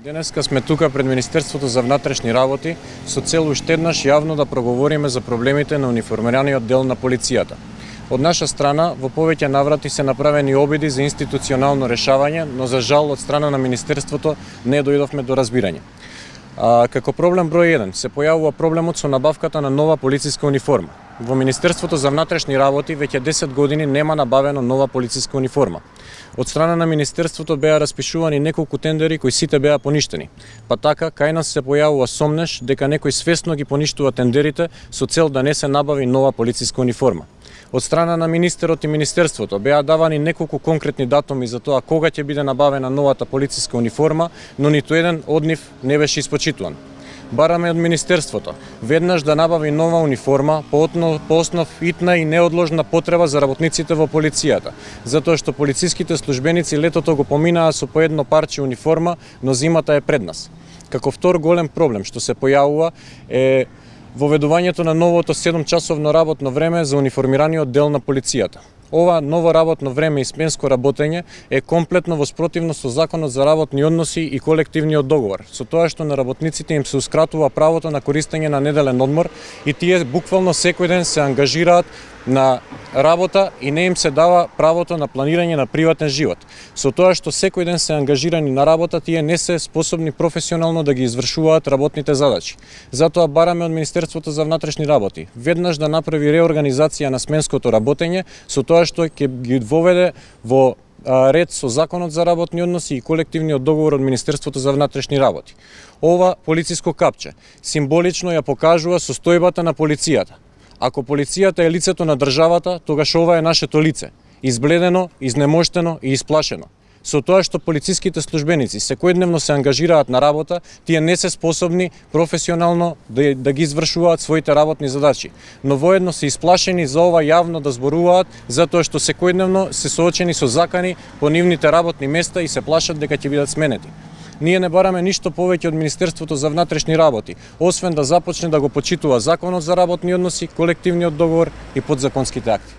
Денеска сме тука пред Министерството за внатрешни работи со цел уште еднаш јавно да проговориме за проблемите на униформираниот дел на полицијата. Од наша страна, во повеќе наврати се направени обиди за институционално решавање, но за жал од страна на Министерството не дојдовме до разбирање. Како проблем број 1 се појавува проблемот со набавката на нова полициска униформа. Во Министерството за внатрешни работи веќе 10 години нема набавено нова полициска униформа. Од страна на Министерството беа распишувани неколку тендери кои сите беа поништени. Па така, кај нас се појавува сомнеш дека некој свесно ги поништува тендерите со цел да не се набави нова полициска униформа. Од страна на министерот и Министерството беа давани неколку конкретни датуми за тоа кога ќе биде набавена новата полициска униформа, но ниту еден од нив не беше испочитуван. Бараме од Министерството веднаш да набави нова униформа по основ итна и неодложна потреба за работниците во полицијата, затоа што полициските службеници летото го поминаа со по едно парче униформа, но зимата е пред нас. Како втор голем проблем што се појавува е воведувањето на новото 7-часовно работно време за униформираниот дел на полицијата. Ова ново работно време и сменско работење е комплетно во спротивно со Законот за работни односи и колективниот договор, со тоа што на работниците им се ускратува правото на користење на неделен одмор и тие буквално секој ден се ангажираат на работа и не им се дава правото на планирање на приватен живот. Со тоа што секој ден се ангажирани на работа, тие не се способни професионално да ги извршуваат работните задачи. Затоа бараме од Министерството за внатрешни работи веднаш да направи реорганизација на сменското работење, со тоа што ќе ги воведе во ред со Законот за работни односи и колективниот договор од Министерството за внатрешни работи. Ова полициско капче символично ја покажува состојбата на полицијата. Ако полицијата е лицето на државата, тогаш ова е нашето лице, избледено, изнемоштено и исплашено. Со тоа што полициските службеници секојдневно се ангажираат на работа, тие не се способни професионално да ги извршуваат своите работни задачи, но воедно се исплашени за ова јавно да зборуваат, затоа што секојдневно се соочени со закани по нивните работни места и се плашат дека ќе бидат сменети. Ние не бараме ништо повеќе од Министерството за внатрешни работи, освен да започне да го почитува Законот за работни односи, колективниот договор и подзаконските акти.